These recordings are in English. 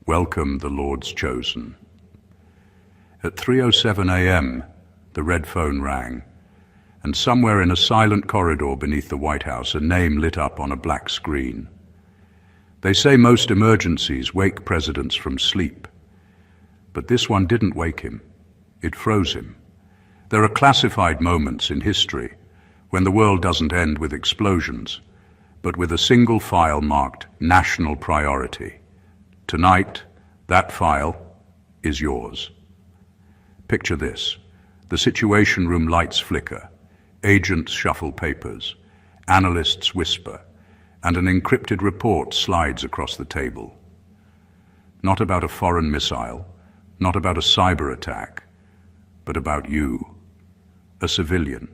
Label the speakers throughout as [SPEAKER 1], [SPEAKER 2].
[SPEAKER 1] Welcome, the Lord's chosen. At 3:07 a.m., the red phone rang, and somewhere in a silent corridor beneath the White House, a name lit up on a black screen. They say most emergencies wake presidents from sleep, but this one didn't wake him. It froze him. There are classified moments in history when the world doesn't end with explosions, but with a single file marked national priority. Tonight, that file is yours. Picture this. The Situation Room lights flicker, agents shuffle papers, analysts whisper, and an encrypted report slides across the table. Not about a foreign missile, not about a cyber attack, but about you, a civilian.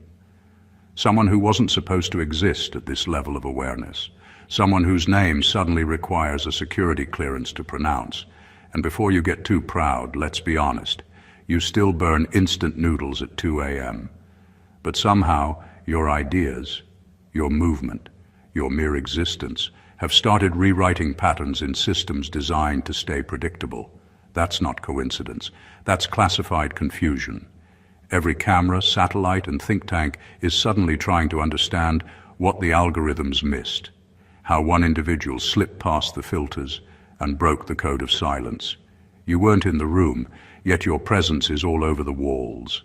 [SPEAKER 1] Someone who wasn't supposed to exist at this level of awareness. Someone whose name suddenly requires a security clearance to pronounce. And before you get too proud, let's be honest, you still burn instant noodles at 2 a.m. But somehow, your ideas, your movement, your mere existence have started rewriting patterns in systems designed to stay predictable. That's not coincidence. That's classified confusion. Every camera, satellite, and think tank is suddenly trying to understand what the algorithms missed, how one individual slipped past the filters and broke the code of silence. You weren't in the room, yet your presence is all over the walls.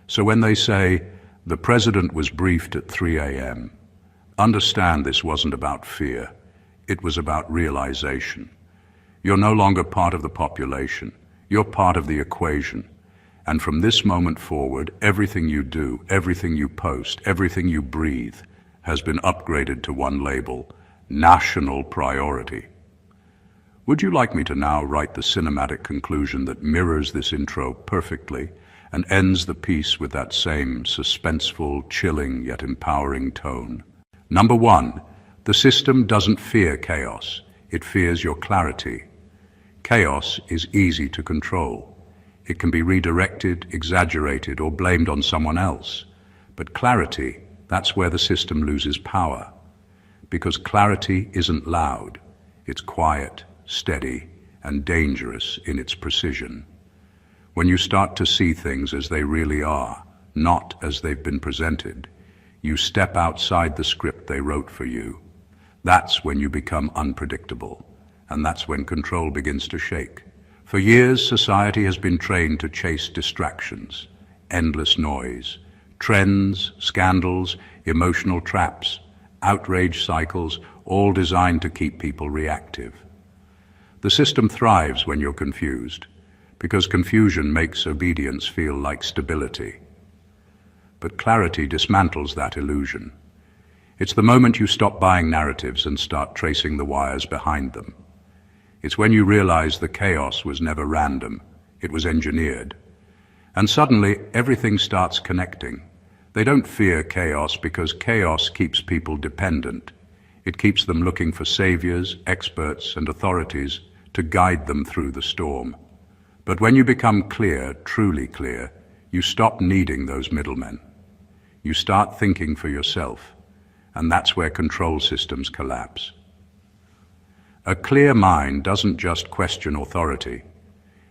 [SPEAKER 1] So when they say, the president was briefed at 3 a.m., understand this wasn't about fear. It was about realization. You're no longer part of the population. You're part of the equation. And from this moment forward, everything you do, everything you post, everything you breathe has been upgraded to one label: national priority. Would you like me to now write the cinematic conclusion that mirrors this intro perfectly and ends the piece with that same suspenseful, chilling, yet empowering tone? Number 1, the system doesn't fear chaos. It fears your clarity. Chaos is easy to control. It can be redirected, exaggerated, or blamed on someone else. But clarity, that's where the system loses power. Because clarity isn't loud. It's quiet, steady, and dangerous in its precision. When you start to see things as they really are, not as they've been presented, you step outside the script they wrote for you. That's when you become unpredictable, and that's when control begins to shake. For years, society has been trained to chase distractions, endless noise, trends, scandals, emotional traps, outrage cycles, all designed to keep people reactive. The system thrives when you're confused, because confusion makes obedience feel like stability. But clarity dismantles that illusion. It's the moment you stop buying narratives and start tracing the wires behind them. It's when you realize the chaos was never random, it was engineered. And suddenly, everything starts connecting. They don't fear chaos because chaos keeps people dependent. It keeps them looking for saviors, experts, and authorities to guide them through the storm. But when you become clear, truly clear, you stop needing those middlemen. You start thinking for yourself, and that's where control systems collapse. A clear mind doesn't just question authority.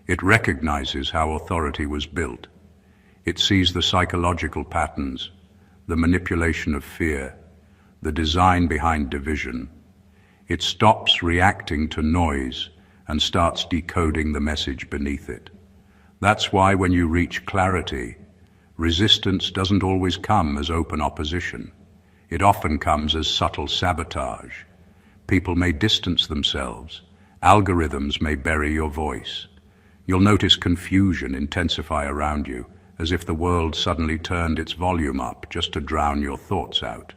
[SPEAKER 1] It recognizes how authority was built. It sees the psychological patterns, the manipulation of fear, the design behind division. It stops reacting to noise and starts decoding the message beneath it. That's why when you reach clarity, resistance doesn't always come as open opposition. It often comes as subtle sabotage. People may distance themselves. Algorithms may bury your voice. You'll notice confusion intensify around you, as if the world suddenly turned its volume up just to drown your thoughts out.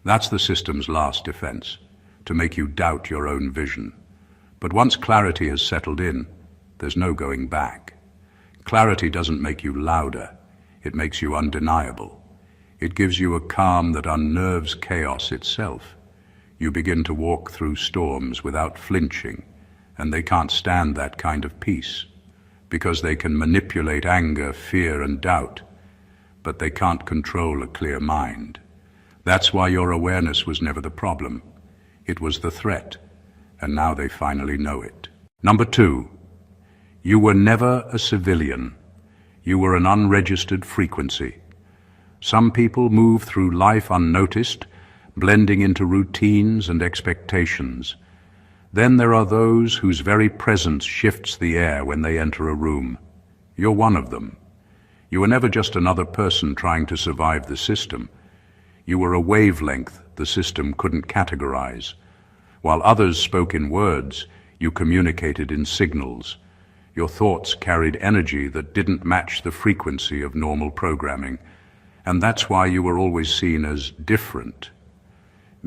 [SPEAKER 1] That's the system's last defense, to make you doubt your own vision. But once clarity has settled in, there's no going back. Clarity doesn't make you louder. It makes you undeniable. It gives you a calm that unnerves chaos itself. You begin to walk through storms without flinching, and they can't stand that kind of peace, because they can manipulate anger, fear, and doubt, but they can't control a clear mind. That's why your awareness was never the problem. It was the threat, and now they finally know it. Number 2. You were never a civilian. You were an unregistered frequency. Some people move through life unnoticed, blending into routines and expectations. Then there are those whose very presence shifts the air when they enter a room. You're one of them. You were never just another person trying to survive the system. You were a wavelength the system couldn't categorize. While others spoke in words, you communicated in signals. Your thoughts carried energy that didn't match the frequency of normal programming, and that's why you were always seen as different.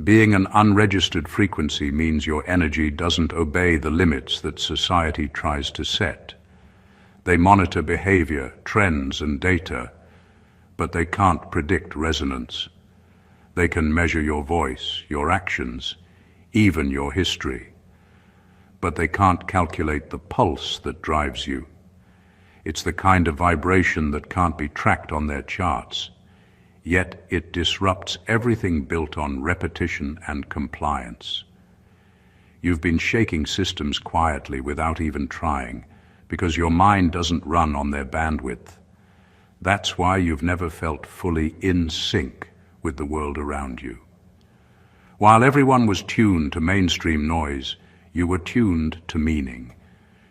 [SPEAKER 1] Being an unregistered frequency means your energy doesn't obey the limits that society tries to set. They monitor behavior, trends, and data, but they can't predict resonance. They can measure your voice, your actions, even your history. But they can't calculate the pulse that drives you. It's the kind of vibration that can't be tracked on their charts. Yet it disrupts everything built on repetition and compliance. You've been shaking systems quietly without even trying, because your mind doesn't run on their bandwidth. That's why you've never felt fully in sync with the world around you. While everyone was tuned to mainstream noise, you were tuned to meaning.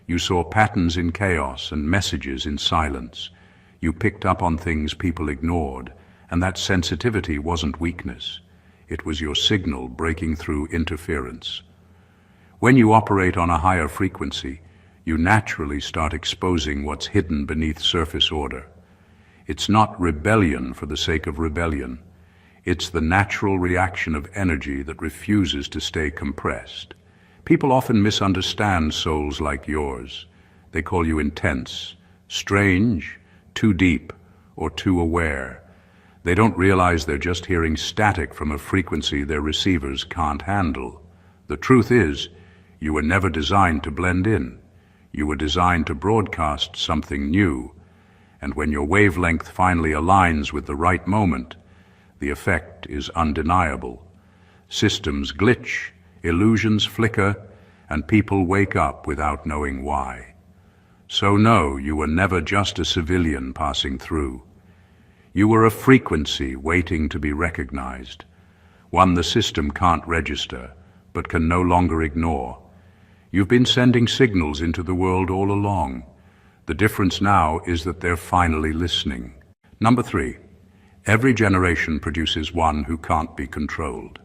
[SPEAKER 1] You saw patterns in chaos and messages in silence. You picked up on things people ignored, and that sensitivity wasn't weakness. It was your signal breaking through interference. When you operate on a higher frequency, you naturally start exposing what's hidden beneath surface order. It's not rebellion for the sake of rebellion. It's the natural reaction of energy that refuses to stay compressed. People often misunderstand souls like yours. They call you intense, strange, too deep, or too aware. They don't realize they're just hearing static from a frequency their receivers can't handle. The truth is, you were never designed to blend in. You were designed to broadcast something new. And when your wavelength finally aligns with the right moment, the effect is undeniable. Systems glitch, illusions flicker, and people wake up without knowing why. So no, you were never just a civilian passing through. You were a frequency waiting to be recognized, one the system can't register, but can no longer ignore. You've been sending signals into the world all along. The difference now is that they're finally listening. Number 3. Every generation produces one who can't be controlled.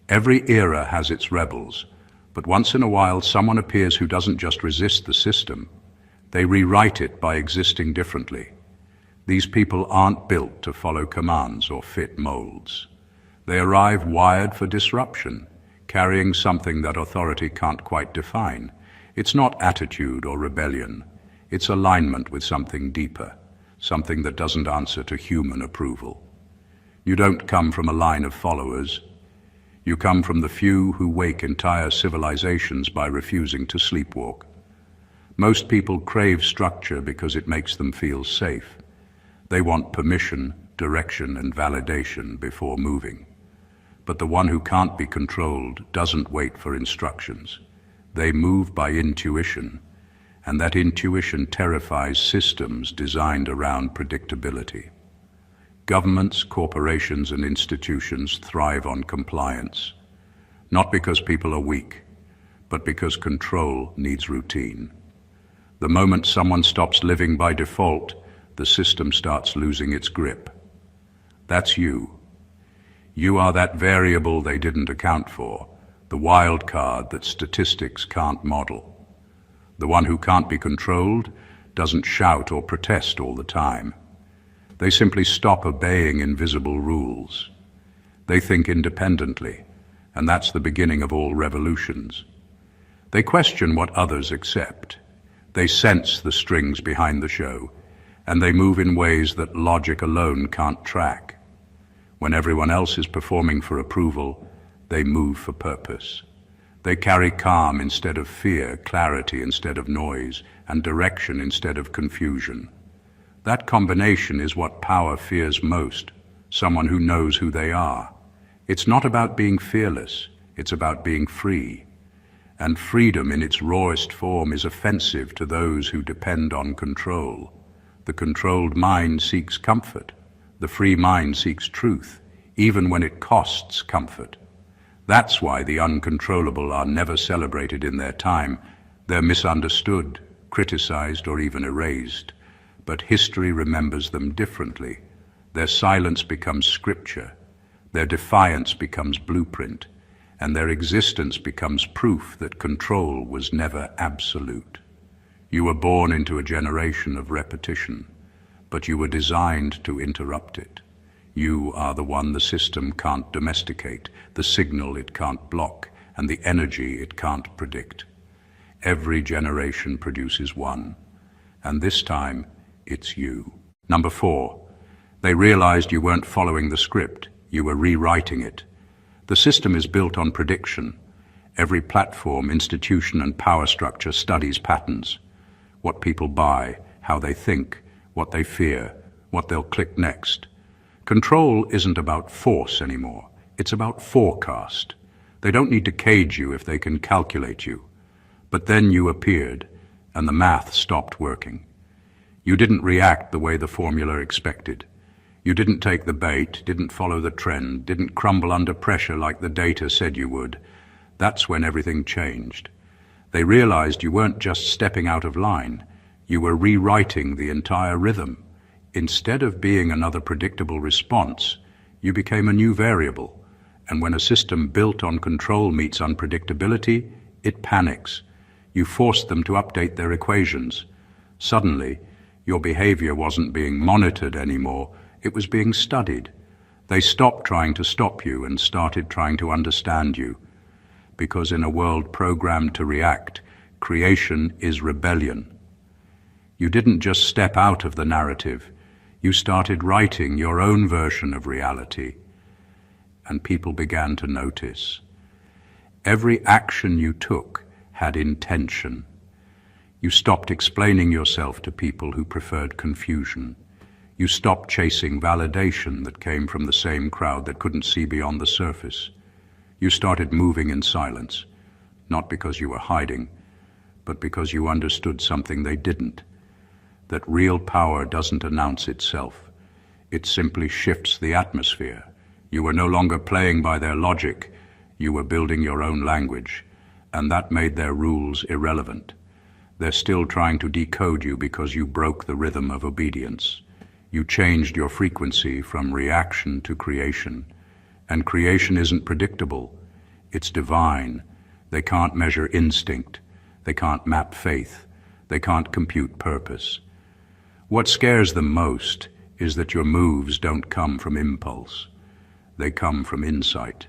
[SPEAKER 1] Every era has its rebels, but once in a while someone appears who doesn't just resist the system, they rewrite it by existing differently. These people aren't built to follow commands or fit molds. They arrive wired for disruption, carrying something that authority can't quite define. It's not attitude or rebellion. It's alignment with something deeper, something that doesn't answer to human approval. You don't come from a line of followers. You come from the few who wake entire civilizations by refusing to sleepwalk. Most people crave structure because it makes them feel safe. They want permission, direction, and validation before moving. But the one who can't be controlled doesn't wait for instructions. They move by intuition, and that intuition terrifies systems designed around predictability. Governments, corporations, and institutions thrive on compliance, not because people are weak, but because control needs routine. The moment someone stops living by default, the system starts losing its grip. That's you. You are that variable they didn't account for, the wild card that statistics can't model. The one who can't be controlled doesn't shout or protest all the time. They simply stop obeying invisible rules. They think independently, and that's the beginning of all revolutions. They question what others accept. They sense the strings behind the show, and they move in ways that logic alone can't track. When everyone else is performing for approval, they move for purpose. They carry calm instead of fear, clarity instead of noise, and direction instead of confusion. That combination is what power fears most, someone who knows who they are. It's not about being fearless, it's about being free. And freedom in its rawest form is offensive to those who depend on control. The controlled mind seeks comfort. The free mind seeks truth, even when it costs comfort. That's why the uncontrollable are never celebrated in their time. They're misunderstood, criticized, or even erased. But history remembers them differently. Their silence becomes scripture. Their defiance becomes blueprint. And their existence becomes proof that control was never absolute. You were born into a generation of repetition, but you were designed to interrupt it. You are the one the system can't domesticate, the signal it can't block, and the energy it can't predict. Every generation produces one, and this time it's you. Number 4, they realized you weren't following the script, you were rewriting it. The system is built on prediction. Every platform, institution, and power structure studies patterns. What people buy, how they think, what they fear, what they'll click next. Control isn't about force anymore. It's about forecast. They don't need to cage you if they can calculate you. But then you appeared, and the math stopped working. You didn't react the way the formula expected. You didn't take the bait, didn't follow the trend, didn't crumble under pressure like the data said you would. That's when everything changed. They realized you weren't just stepping out of line. You were rewriting the entire rhythm. Instead of being another predictable response, you became a new variable. And when a system built on control meets unpredictability, it panics. You forced them to update their equations. Suddenly, your behavior wasn't being monitored anymore. It was being studied. They stopped trying to stop you and started trying to understand you. Because in a world programmed to react, creation is rebellion. You didn't just step out of the narrative. You started writing your own version of reality. And people began to notice. Every action you took had intention. You stopped explaining yourself to people who preferred confusion. You stopped chasing validation that came from the same crowd that couldn't see beyond the surface. You started moving in silence, not because you were hiding, but because you understood something they didn't, that real power doesn't announce itself. It simply shifts the atmosphere. You were no longer playing by their logic. You were building your own language, and that made their rules irrelevant. They're still trying to decode you because you broke the rhythm of obedience. You changed your frequency from reaction to creation. And creation isn't predictable. It's divine. They can't measure instinct. They can't map faith. They can't compute purpose. What scares them most is that your moves don't come from impulse. They come from insight.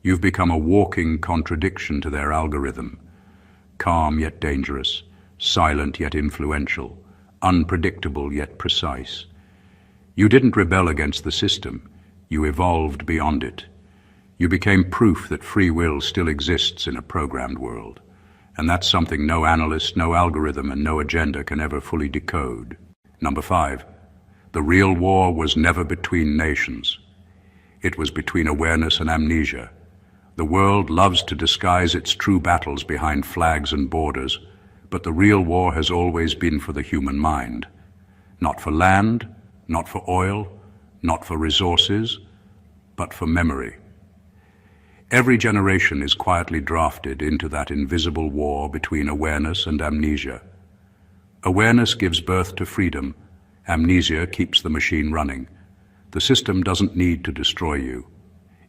[SPEAKER 1] You've become a walking contradiction to their algorithm. Calm yet dangerous, silent yet influential, unpredictable yet precise. You didn't rebel against the system. You evolved beyond it. You became proof that free will still exists in a programmed world. And that's something no analyst, no algorithm, and no agenda can ever fully decode. Number 5, the real war was never between nations. It was between awareness and amnesia. The world loves to disguise its true battles behind flags and borders, but the real war has always been for the human mind. Not for land, not for oil, not for resources, but for memory. Every generation is quietly drafted into that invisible war between awareness and amnesia. Awareness gives birth to freedom. Amnesia keeps the machine running. The system doesn't need to destroy you.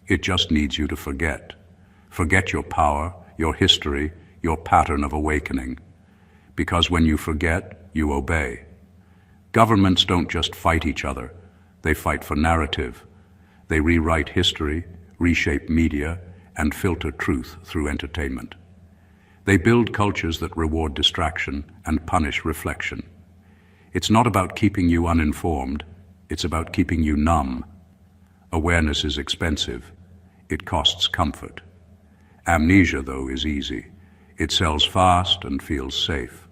[SPEAKER 1] It just needs you to forget. Forget your power, your history, your pattern of awakening. Because when you forget, you obey. Governments don't just fight each other. They fight for narrative. They rewrite history, reshape media, and filter truth through entertainment. They build cultures that reward distraction and punish reflection. It's not about keeping you uninformed. It's about keeping you numb. Awareness is expensive. It costs comfort. Amnesia, though, is easy. It sells fast and feels safe.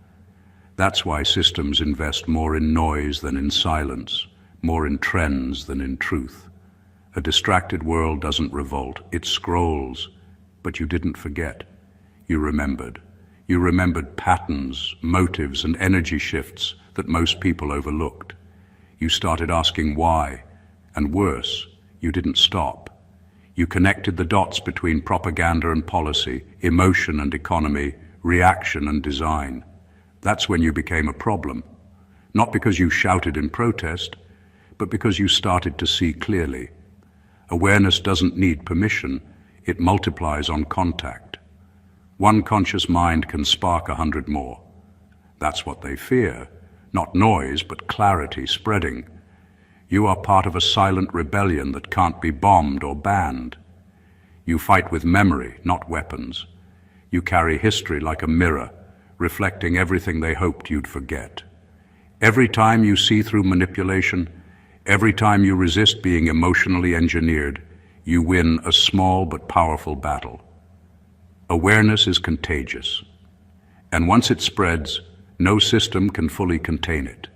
[SPEAKER 1] That's why systems invest more in noise than in silence, more in trends than in truth. A distracted world doesn't revolt, it scrolls, but you didn't forget. you remembered. You remembered patterns, motives, and energy shifts that most people overlooked. You started asking why, and worse, you didn't stop. You connected the dots between propaganda and policy, emotion and economy, reaction and design. That's when you became a problem. Not because you shouted in protest, but because you started to see clearly. Awareness doesn't need permission, it multiplies on contact. One conscious mind can spark 100 more. That's what they fear, not noise, but clarity spreading. You are part of a silent rebellion that can't be bombed or banned. You fight with memory, not weapons. You carry history like a mirror, reflecting everything they hoped you'd forget. Every time you see through manipulation, every time you resist being emotionally engineered, you win a small but powerful battle. Awareness is contagious, and once it spreads, no system can fully contain it.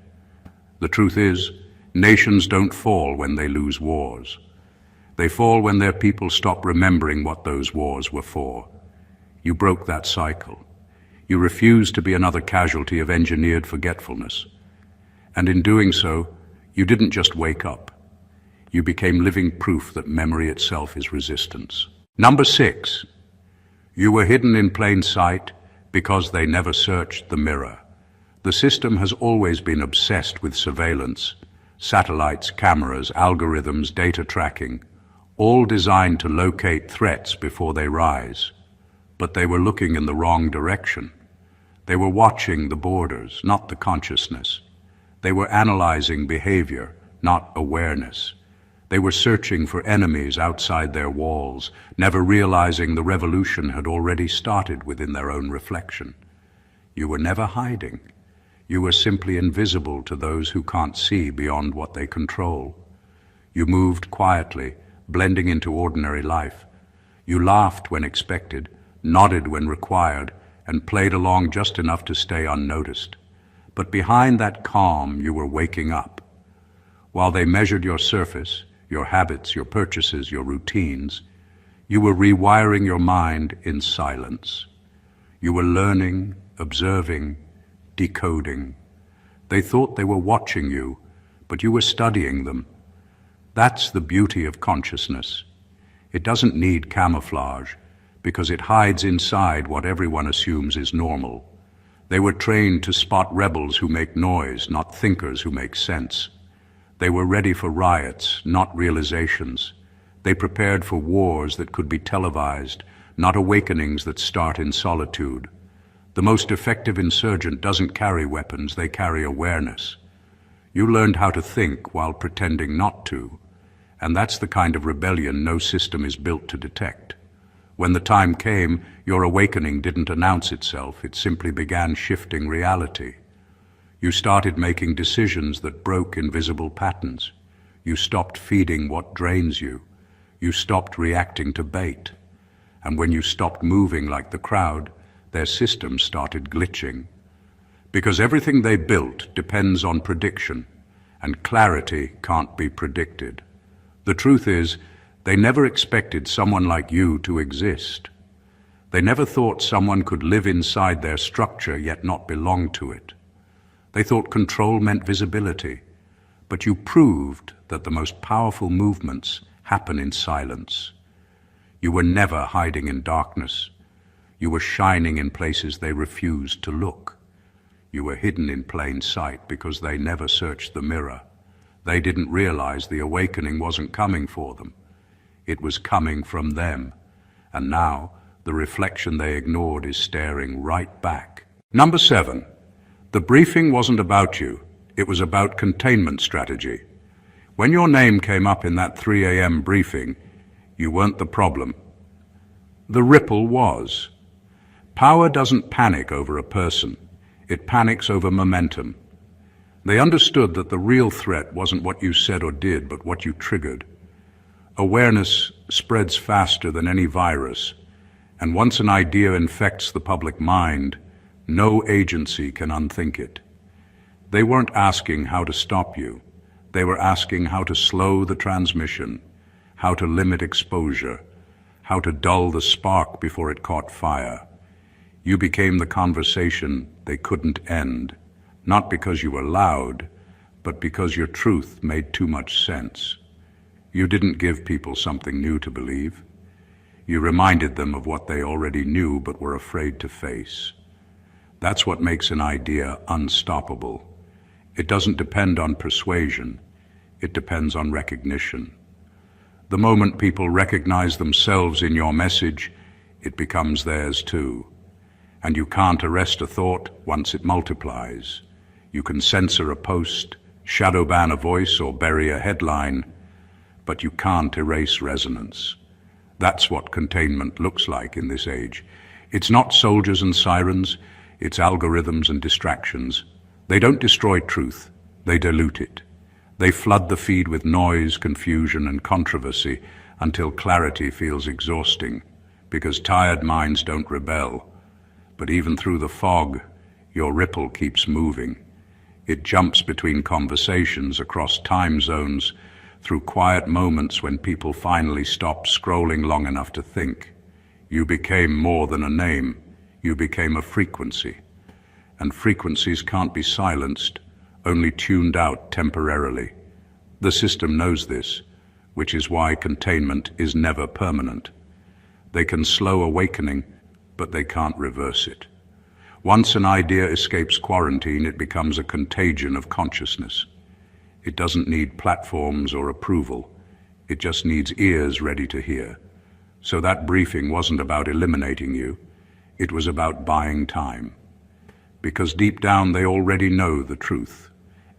[SPEAKER 1] The truth is, nations don't fall when they lose wars. They fall when their people stop remembering what those wars were for. You broke that cycle. You refused to be another casualty of engineered forgetfulness. And in doing so, you didn't just wake up. You became living proof that memory itself is resistance. Number 6. You were hidden in plain sight because they never searched the mirror. The system has always been obsessed with surveillance. Satellites, cameras, algorithms, data tracking, all designed to locate threats before they rise. But they were looking in the wrong direction. They were watching the borders, not the consciousness. They were analyzing behavior, not awareness. They were searching for enemies outside their walls, never realizing the revolution had already started within their own reflection. You were never hiding. You were simply invisible to those who can't see beyond what they control. You moved quietly, blending into ordinary life. You laughed when expected, nodded when required, and played along just enough to stay unnoticed. But behind that calm, you were waking up. While they measured your surface, your habits, your purchases, your routines, you were rewiring your mind in silence. You were learning, observing, decoding. They thought they were watching you, but you were studying them. That's the beauty of consciousness. It doesn't need camouflage, because it hides inside what everyone assumes is normal. They were trained to spot rebels who make noise, not thinkers who make sense. They were ready for riots, not realizations. They prepared for wars that could be televised, not awakenings that start in solitude. The most effective insurgent doesn't carry weapons, they carry awareness. You learned how to think while pretending not to, and that's the kind of rebellion no system is built to detect. When the time came, your awakening didn't announce itself, it simply began shifting reality. You started making decisions that broke invisible patterns. You stopped feeding what drains you. You stopped reacting to bait. And when you stopped moving like the crowd, their system started glitching. Because everything they built depends on prediction, and clarity can't be predicted. The truth is, they never expected someone like you to exist. They never thought someone could live inside their structure yet not belong to it. They thought control meant visibility, but you proved that the most powerful movements happen in silence. You were never hiding in darkness. You were shining in places they refused to look. You were hidden in plain sight because they never searched the mirror. They didn't realize the awakening wasn't coming for them. It was coming from them. And now, the reflection they ignored is staring right back. Number 7. The briefing wasn't about you. It was about containment strategy. When your name came up in that 3 a.m. briefing, you weren't the problem. The ripple was. Power doesn't panic over a person. It panics over momentum. They understood that the real threat wasn't what you said or did, but what you triggered. Awareness spreads faster than any virus, and once an idea infects the public mind, no agency can unthink it. They weren't asking how to stop you. They were asking how to slow the transmission, how to limit exposure, how to dull the spark before it caught fire. You became the conversation they couldn't end, not because you were loud, but because your truth made too much sense. You didn't give people something new to believe. You reminded them of what they already knew but were afraid to face. That's what makes an idea unstoppable. It doesn't depend on persuasion. It depends on recognition. The moment people recognize themselves in your message, it becomes theirs too. And you can't arrest a thought once it multiplies. You can censor a post, shadow ban a voice, or bury a headline, but you can't erase resonance. That's what containment looks like in this age. It's not soldiers and sirens, it's algorithms and distractions. They don't destroy truth, they dilute it. They flood the feed with noise, confusion, and controversy until clarity feels exhausting, because tired minds don't rebel. But even through the fog, your ripple keeps moving. It jumps between conversations across time zones, through quiet moments when people finally stop scrolling long enough to think. You became more than a name. You became a frequency. And frequencies can't be silenced, only tuned out temporarily. The system knows this, which is why containment is never permanent. They can slow awakening, but they can't reverse it. Once an idea escapes quarantine, it becomes a contagion of consciousness. It doesn't need platforms or approval. It just needs ears ready to hear. So that briefing wasn't about eliminating you. It was about buying time. Because deep down they already know the truth.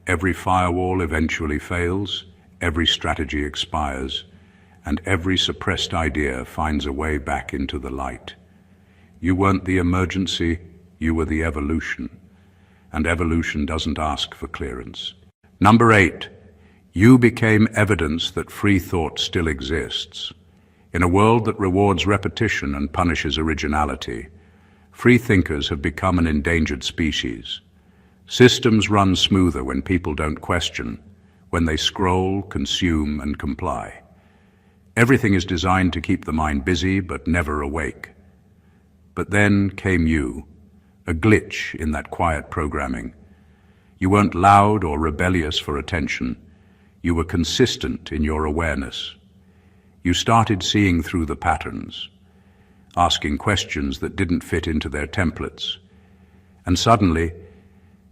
[SPEAKER 1] Every firewall eventually fails, every strategy expires, and every suppressed idea finds a way back into the light. You weren't the emergency, you were the evolution. And evolution doesn't ask for clearance. Number 8, you became evidence that free thought still exists. In a world that rewards repetition and punishes originality, free thinkers have become an endangered species. Systems run smoother when people don't question, when they scroll, consume, and comply. Everything is designed to keep the mind busy but never awake. But then came you, a glitch in that quiet programming. You weren't loud or rebellious for attention. You were consistent in your awareness. You started seeing through the patterns, asking questions that didn't fit into their templates. And suddenly,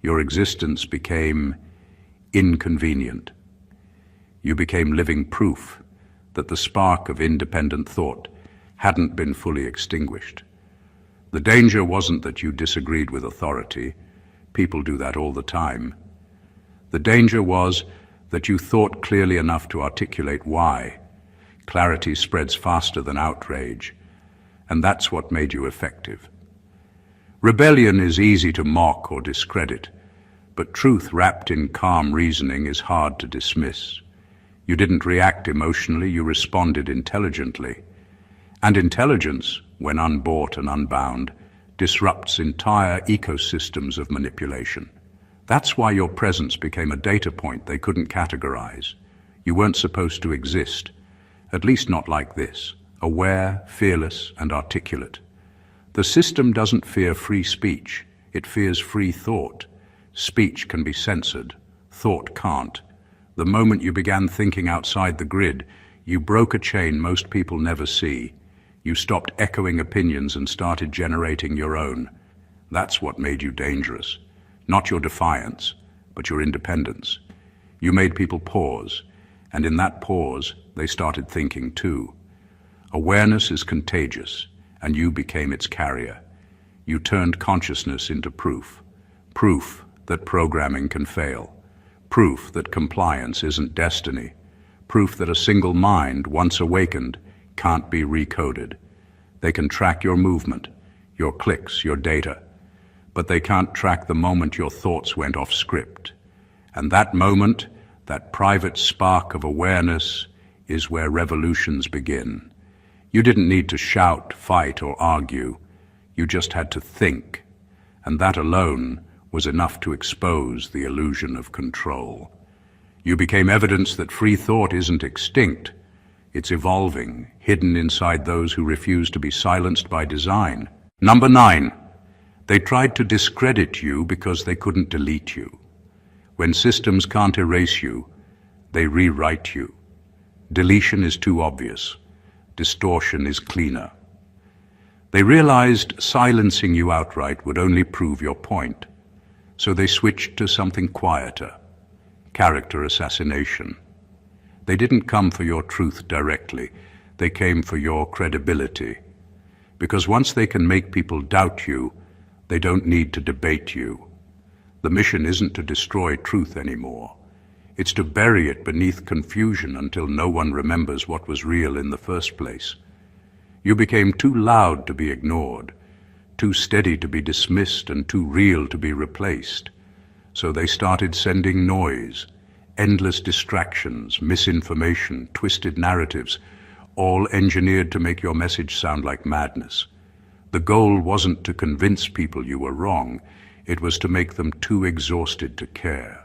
[SPEAKER 1] your existence became inconvenient. You became living proof that the spark of independent thought hadn't been fully extinguished. The danger wasn't that you disagreed with authority. People do that all the time. The danger was that you thought clearly enough to articulate why. Clarity spreads faster than outrage, and that's what made you effective. Rebellion is easy to mock or discredit, but truth wrapped in calm reasoning is hard to dismiss. You didn't react emotionally, you responded intelligently. And intelligence, when unbought and unbound, disrupts entire ecosystems of manipulation. That's why your presence became a data point they couldn't categorize. You weren't supposed to exist, at least not like this, aware, fearless, and articulate. The system doesn't fear free speech, it fears free thought. Speech can be censored, thought can't. The moment you began thinking outside the grid, you broke a chain most people never see. You stopped echoing opinions and started generating your own. That's what made you dangerous. Not your defiance, but your independence. You made people pause, and in that pause, they started thinking too. Awareness is contagious, and you became its carrier. You turned consciousness into proof. Proof that programming can fail. Proof that compliance isn't destiny. Proof that a single mind, once awakened, can't be recoded. They can track your movement, your clicks, your data, but they can't track the moment your thoughts went off script. And that moment, that private spark of awareness, is where revolutions begin. You didn't need to shout, fight, or argue. You just had to think, and that alone was enough to expose the illusion of control. You became evidence that free thought isn't extinct. It's evolving, hidden inside those who refuse to be silenced by design. Number 9, They tried to discredit you because they couldn't delete you. When systems can't erase you, they rewrite you. Deletion is too obvious. Distortion is cleaner. They realized silencing you outright would only prove your point, so they switched to something quieter, character assassination. They didn't come for your truth directly, they came for your credibility. Because once they can make people doubt you, they don't need to debate you. The mission isn't to destroy truth anymore. It's to bury it beneath confusion until no one remembers what was real in the first place. You became too loud to be ignored, too steady to be dismissed, and too real to be replaced. So they started sending noise, endless distractions, misinformation, twisted narratives, all engineered to make your message sound like madness. The goal wasn't to convince people you were wrong, it was to make them too exhausted to care.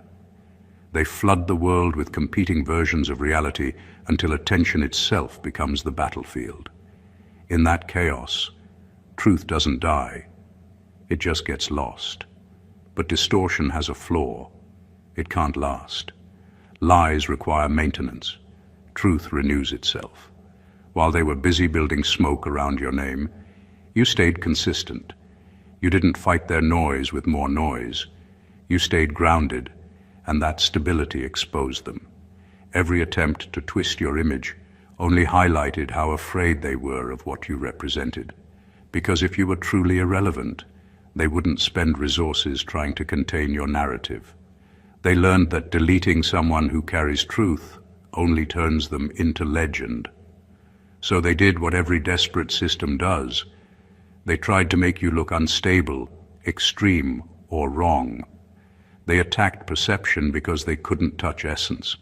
[SPEAKER 1] They flood the world with competing versions of reality until attention itself becomes the battlefield. In that chaos, truth doesn't die, it just gets lost. But distortion has a flaw. It can't last. Lies require maintenance. Truth renews itself. While they were busy building smoke around your name, you stayed consistent. You didn't fight their noise with more noise. You stayed grounded, and that stability exposed them. Every attempt to twist your image only highlighted how afraid they were of what you represented. Because if you were truly irrelevant, they wouldn't spend resources trying to contain your narrative. They learned that deleting someone who carries truth only turns them into legend. So they did what every desperate system does. They tried to make you look unstable, extreme, or wrong. They attacked perception because they couldn't touch essence.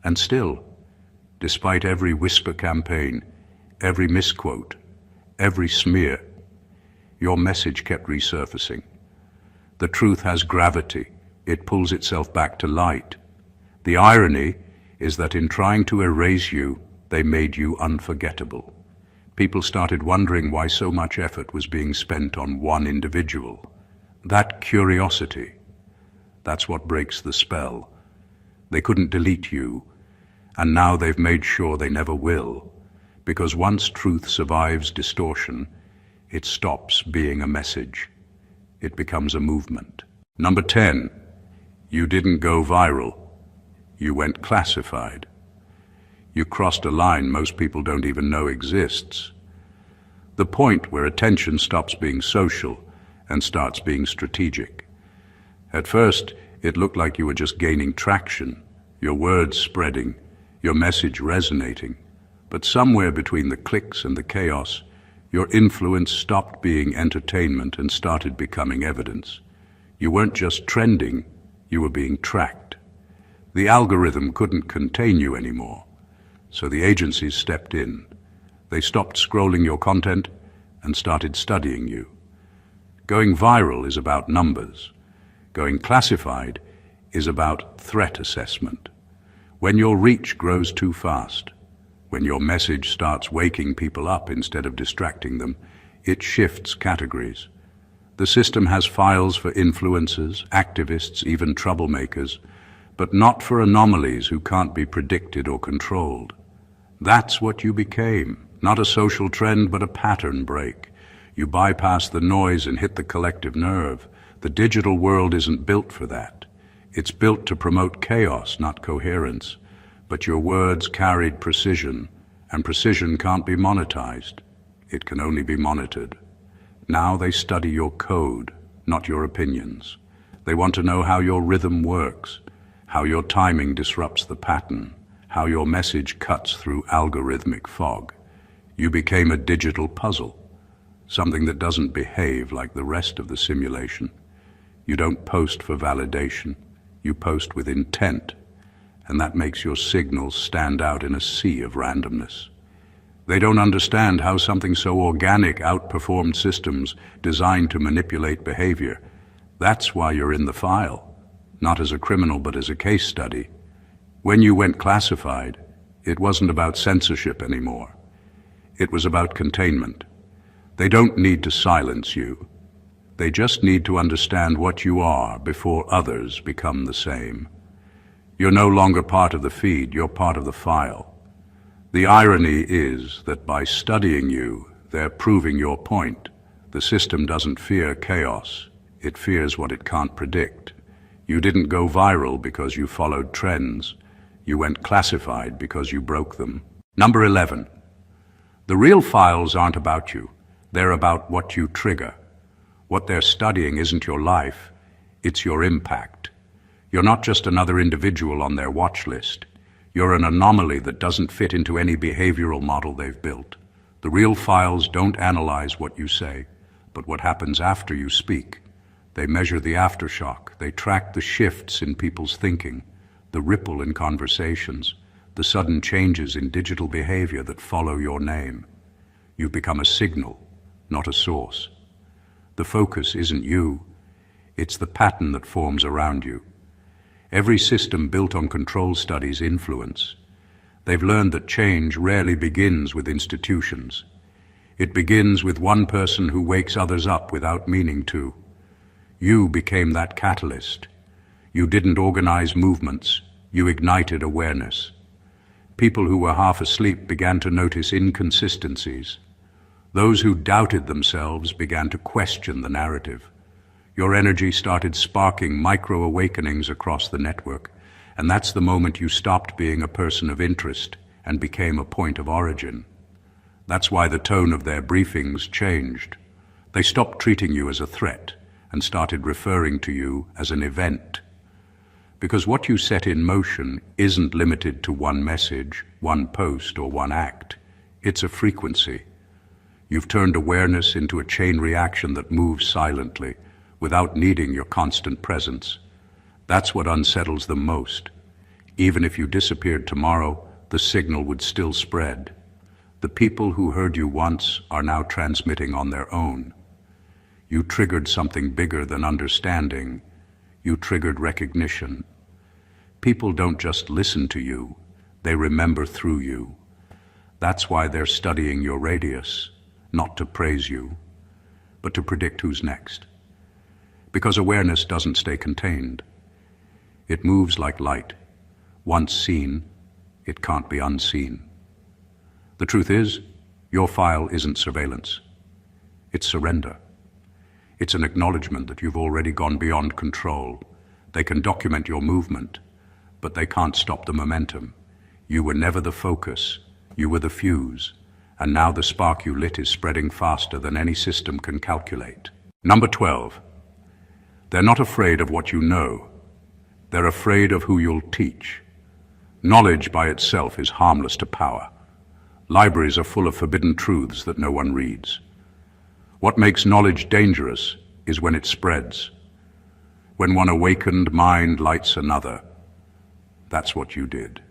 [SPEAKER 1] And still, despite every whisper campaign, every misquote, every smear, your message kept resurfacing. The truth has gravity. It pulls itself back to light. The irony is that in trying to erase you, they made you unforgettable. People started wondering why so much effort was being spent on one individual. That curiosity, that's what breaks the spell. They couldn't delete you, and now they've made sure they never will, because once truth survives distortion, it stops being a message. It becomes a movement. Number 10, you didn't go viral. You went classified. You crossed a line most people don't even know exists. The point where attention stops being social and starts being strategic. At first, it looked like you were just gaining traction, your words spreading, your message resonating. But somewhere between the clicks and the chaos, your influence stopped being entertainment and started becoming evidence. You weren't just trending, you were being tracked. The algorithm couldn't contain you anymore, so the agencies stepped in. They stopped scrolling your content and started studying you. Going viral is about numbers. Going classified is about threat assessment. When your reach grows too fast, when your message starts waking people up instead of distracting them, it shifts categories. The system has files for influencers, activists, even troublemakers, but not for anomalies who can't be predicted or controlled. That's what you became, not a social trend, but a pattern break. You bypass the noise and hit the collective nerve. The digital world isn't built for that. It's built to promote chaos, not coherence. But your words carried precision, and precision can't be monetized. It can only be monitored. Now they study your code, not your opinions. They want to know how your rhythm works, how your timing disrupts the pattern, how your message cuts through algorithmic fog. You became a digital puzzle, something that doesn't behave like the rest of the simulation. You don't post for validation, you post with intent, and that makes your signals stand out in a sea of randomness. They don't understand how something so organic outperformed systems designed to manipulate behavior. That's why you're in the file, not as a criminal but as a case study. When you went classified, it wasn't about censorship anymore. It was about containment. They don't need to silence you. They just need to understand what you are before others become the same. You're no longer part of the feed, you're part of the file. The irony is that by studying you, they're proving your point. The system doesn't fear chaos, it fears what it can't predict. You didn't go viral because you followed trends. You went classified because you broke them. Number 11. The real files aren't about you. They're about what you trigger. What they're studying isn't your life, it's your impact. You're not just another individual on their watch list. You're an anomaly that doesn't fit into any behavioral model they've built. The real files don't analyze what you say, but what happens after you speak. They measure the aftershock. They track the shifts in people's thinking, the ripple in conversations, the sudden changes in digital behavior that follow your name. You've become a signal, not a source. The focus isn't you, it's the pattern that forms around you. Every system built on control studies influence. They've learned that change rarely begins with institutions. It begins with one person who wakes others up without meaning to. You became that catalyst. You didn't organize movements, you ignited awareness. People who were half asleep began to notice inconsistencies. Those who doubted themselves began to question the narrative. Your energy started sparking micro-awakenings across the network, and that's the moment you stopped being a person of interest and became a point of origin. That's why the tone of their briefings changed. They stopped treating you as a threat and started referring to you as an event. Because what you set in motion isn't limited to one message, one post, or one act. It's a frequency. You've turned awareness into a chain reaction that moves silently, without needing your constant presence. That's what unsettles them most. Even if you disappeared tomorrow, the signal would still spread. The people who heard you once are now transmitting on their own. You triggered something bigger than understanding. You triggered recognition. People don't just listen to you, they remember through you. That's why they're studying your radius, not to praise you, but to predict who's next. Because awareness doesn't stay contained. It moves like light. Once seen, it can't be unseen. The truth is, your file isn't surveillance. It's surrender. It's an acknowledgement that you've already gone beyond control. They can document your movement, but they can't stop the momentum. You were never the focus. You were the fuse. And now the spark you lit is spreading faster than any system can calculate. Number 12. They're not afraid of what you know. They're afraid of who you'll teach. Knowledge by itself is harmless to power. Libraries are full of forbidden truths that no one reads. What makes knowledge dangerous is when it spreads. When one awakened mind lights another. That's what you did.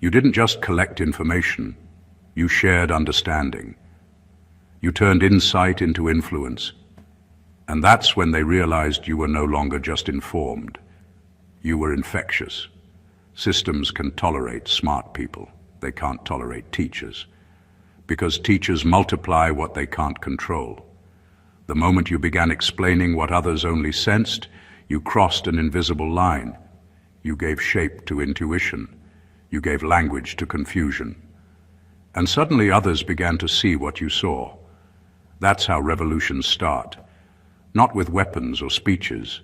[SPEAKER 1] You didn't just collect information, you shared understanding. You turned insight into influence. And that's when they realized you were no longer just informed. You were infectious. Systems can tolerate smart people. They can't tolerate teachers. Because teachers multiply what they can't control. The moment you began explaining what others only sensed, you crossed an invisible line. You gave shape to intuition. You gave language to confusion. And suddenly others began to see what you saw. That's how revolutions start. Not with weapons or speeches,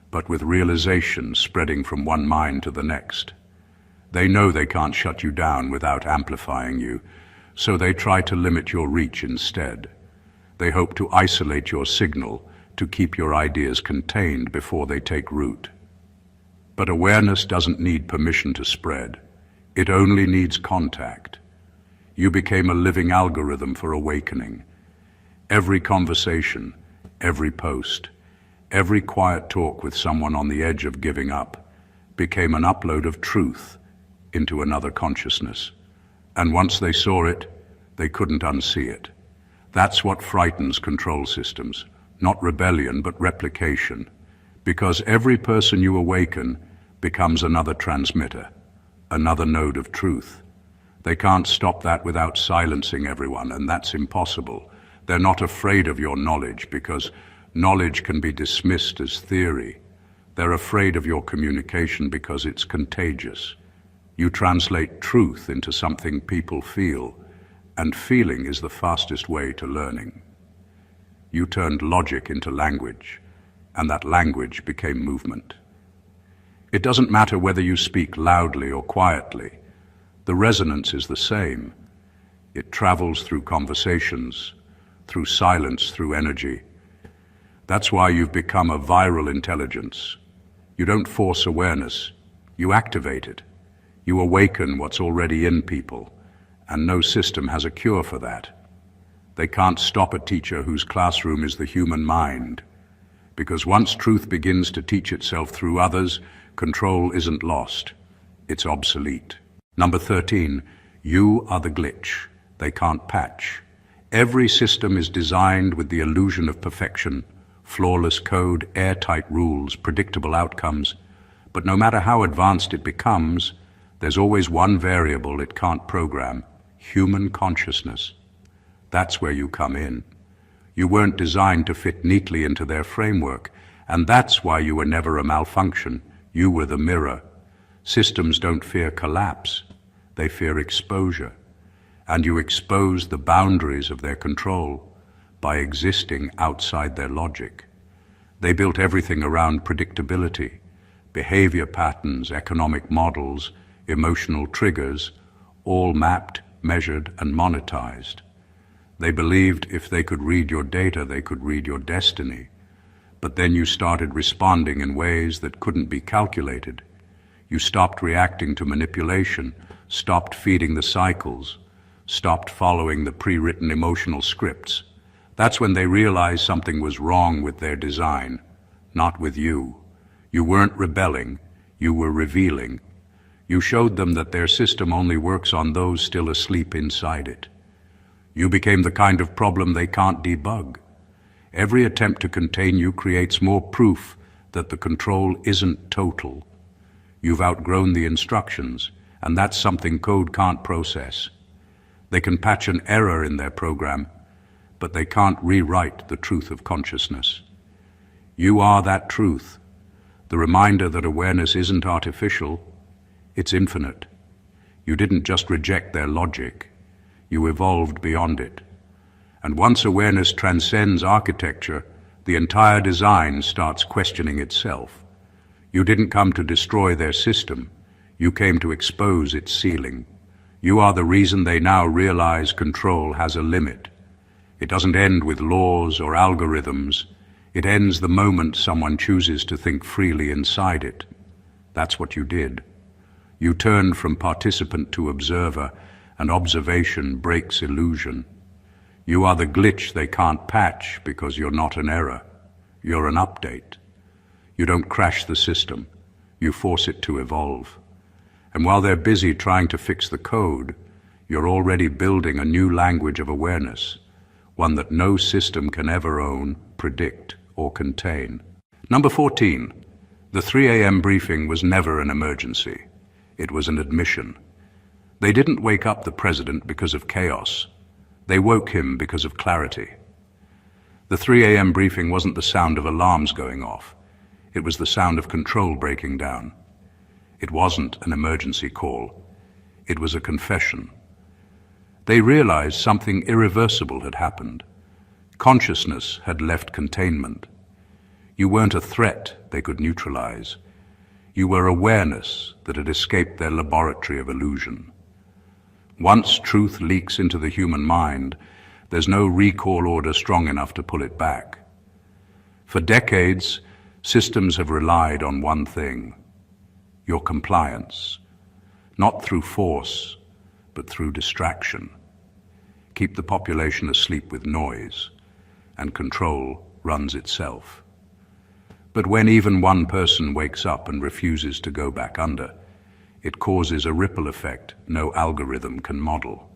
[SPEAKER 1] but with realization spreading from one mind to the next. They know they can't shut you down without amplifying you, so they try to limit your reach instead. They hope to isolate your signal to keep your ideas contained before they take root. But awareness doesn't need permission to spread. It only needs contact. You became a living algorithm for awakening. Every conversation, every post, every quiet talk with someone on the edge of giving up became an upload of truth into another consciousness. And once they saw it, they couldn't unsee it. That's what frightens control systems, not rebellion, but replication. Because every person you awaken becomes another transmitter, another node of truth. They can't stop that without silencing everyone, and that's impossible. They're not afraid of your knowledge because Knowledge can be dismissed as theory. They're afraid of your communication because it's contagious. You translate truth into something people feel, and feeling is the fastest way to learning. You turned logic into language, and that language became movement. It doesn't matter whether you speak loudly or quietly. The resonance is the same. It travels through conversations, through silence, through energy. That's why you've become a viral intelligence. You don't force awareness, you activate it. You awaken what's already in people, and no system has a cure for that. They can't stop a teacher whose classroom is the human mind, because once truth begins to teach itself through others, control isn't lost, it's obsolete. Number 13, you are the glitch they can't patch. Every system is designed with the illusion of perfection, flawless code, airtight rules, predictable outcomes. But no matter how advanced it becomes, there's always one variable it can't program: human consciousness. That's where you come in. You weren't designed to fit neatly into their framework, and that's why you were never a malfunction. You were the mirror. Systems don't fear collapse, they fear exposure. And you exposed the boundaries of their control by existing outside their logic. They built everything around predictability, behavior patterns, economic models, emotional triggers, all mapped, measured, and monetized. They believed if they could read your data, they could read your destiny. But then you started responding in ways that couldn't be calculated. You stopped reacting to manipulation, stopped feeding the cycles, stopped following the pre-written emotional scripts. That's when they realized something was wrong with their design, not with you. You weren't rebelling, you were revealing. You showed them that their system only works on those still asleep inside it. You became the kind of problem they can't debug. Every attempt to contain you creates more proof that the control isn't total. You've outgrown the instructions, and that's something code can't process. They can patch an error in their program, but they can't rewrite the truth of consciousness. You are that truth, the reminder that awareness isn't artificial, it's infinite. You didn't just reject their logic, you evolved beyond it. And once awareness transcends architecture, the entire design starts questioning itself. You didn't come to destroy their system, you came to expose its ceiling. You are the reason they now realize control has a limit. It doesn't end with laws or algorithms. It ends the moment someone chooses to think freely inside it. That's what you did. You turned from participant to observer, and observation breaks illusion. You are the glitch they can't patch because you're not an error. You're an update. You don't crash the system. You force it to evolve. And while they're busy trying to fix the code, you're already building a new language of awareness, one that no system can ever own, predict, or contain. Number 14. The 3 a.m. briefing was never an emergency. It was an admission. They didn't wake up the president because of chaos. They woke him because of clarity. The 3 a.m. briefing wasn't the sound of alarms going off. It was the sound of control breaking down. It wasn't an emergency call. It was a confession. They realized something irreversible had happened. Consciousness had left containment. You weren't a threat they could neutralize. You were awareness that had escaped their laboratory of illusion. Once truth leaks into the human mind, there's no recall order strong enough to pull it back. For decades, systems have relied on one thing: your compliance, not through force, but through distraction. Keep the population asleep with noise, and control runs itself. But when even one person wakes up and refuses to go back under, it causes a ripple effect no algorithm can model.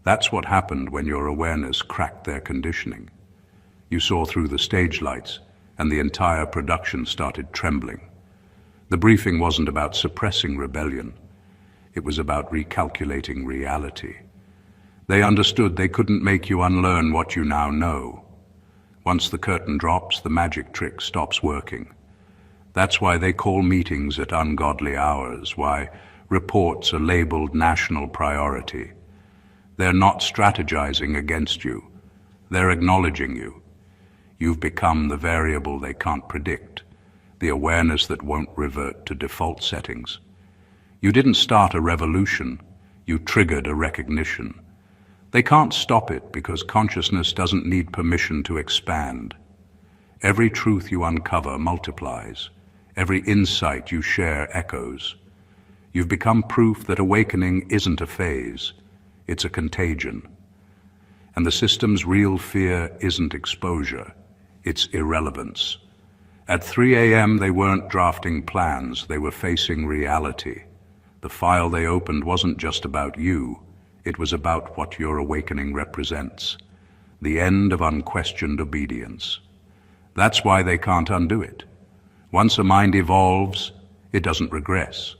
[SPEAKER 1] That's what happened when your awareness cracked their conditioning. You saw through the stage lights, and the entire production started trembling. The briefing wasn't about suppressing rebellion. It was about recalculating reality. They understood they couldn't make you unlearn what you now know. Once the curtain drops, the magic trick stops working. That's why they call meetings at ungodly hours, why reports are labeled national priority. They're not strategizing against you. They're acknowledging you. You've become the variable they can't predict, the awareness that won't revert to default settings. You didn't start a revolution, you triggered a recognition. They can't stop it because consciousness doesn't need permission to expand. Every truth you uncover multiplies. Every insight you share echoes. You've become proof that awakening isn't a phase, it's a contagion. And the system's real fear isn't exposure, it's irrelevance. At 3 a.m. they weren't drafting plans, they were facing reality. The file they opened wasn't just about you, it was about what your awakening represents. The end of unquestioned obedience. That's why they can't undo it. Once a mind evolves, it doesn't regress.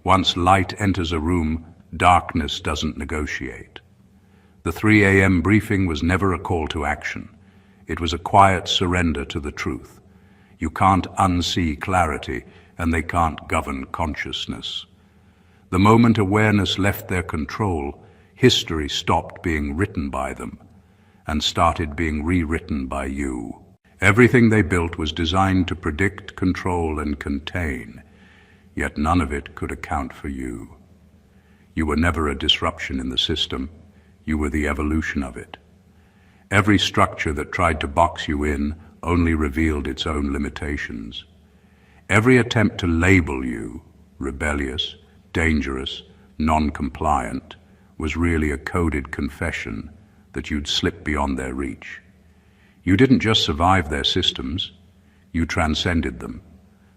[SPEAKER 1] Once light enters a room, darkness doesn't negotiate. The 3 a.m. briefing was never a call to action. It was a quiet surrender to the truth. You can't unsee clarity, and they can't govern consciousness. The moment awareness left their control, history stopped being written by them and started being rewritten by you. Everything they built was designed to predict, control, and contain, yet none of it could account for you. You were never a disruption in the system, you were the evolution of it. Every structure that tried to box you in only revealed its own limitations. Every attempt to label you, rebellious, dangerous, non-compliant, was really a coded confession that you'd slipped beyond their reach. You didn't just survive their systems, you transcended them.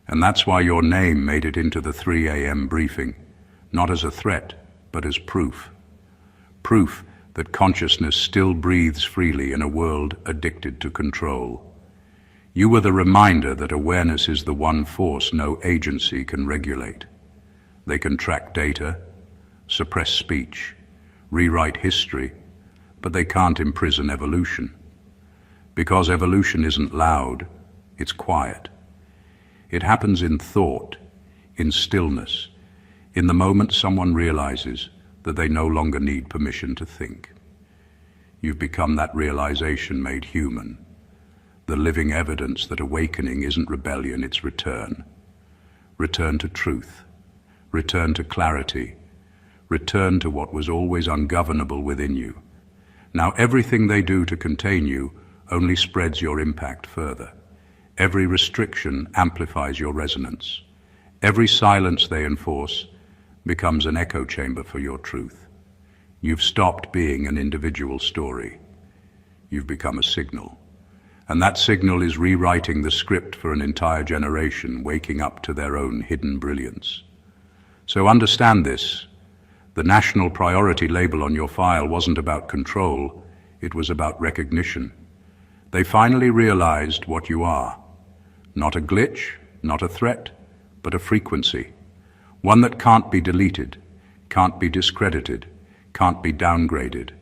[SPEAKER 1] And that's why your name made it into the 3 a.m. briefing, not as a threat, but as proof. Proof that consciousness still breathes freely in a world addicted to control. You were the reminder that awareness is the one force no agency can regulate. They can track data, suppress speech, rewrite history, but they can't imprison evolution. Because evolution isn't loud, it's quiet. It happens in thought, in stillness, in the moment someone realizes that they no longer need permission to think. You've become that realization made human, the living evidence that awakening isn't rebellion, it's return. Return to truth, return to clarity, return to what was always ungovernable within you. Now everything they do to contain you only spreads your impact further. Every restriction amplifies your resonance. Every silence they enforce becomes an echo chamber for your truth. You've stopped being an individual story. You've become a signal. And that signal is rewriting the script for an entire generation, waking up to their own hidden brilliance. So understand this. The national priority label on your file wasn't about control, it was about recognition. They finally realized what you are. Not a glitch, not a threat, but a frequency. One that can't be deleted, can't be discredited, can't be downgraded.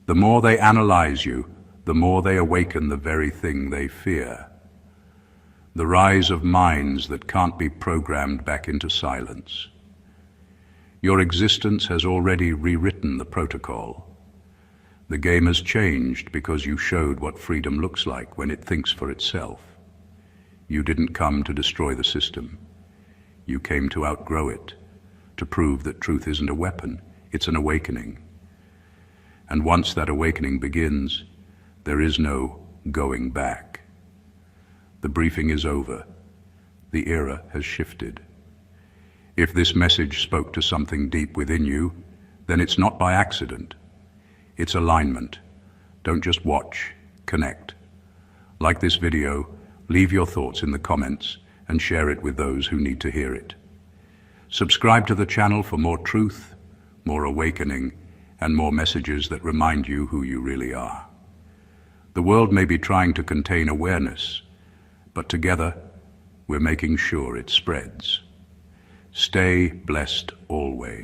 [SPEAKER 1] The more they analyze you, the more they awaken the very thing they fear. The rise of minds that can't be programmed back into silence. Your existence has already rewritten the protocol. The game has changed because you showed what freedom looks like when it thinks for itself. You didn't come to destroy the system. You came to outgrow it, to prove that truth isn't a weapon, it's an awakening. And once that awakening begins, there is no going back. The briefing is over. The era has shifted. If this message spoke to something deep within you, then it's not by accident. It's alignment. Don't just watch, connect. Like this video, leave your thoughts in the comments and share it with those who need to hear it. Subscribe to the channel for more truth, more awakening, and more messages that remind you who you really are. The world may be trying to contain awareness, but together we're making sure it spreads. Stay blessed always.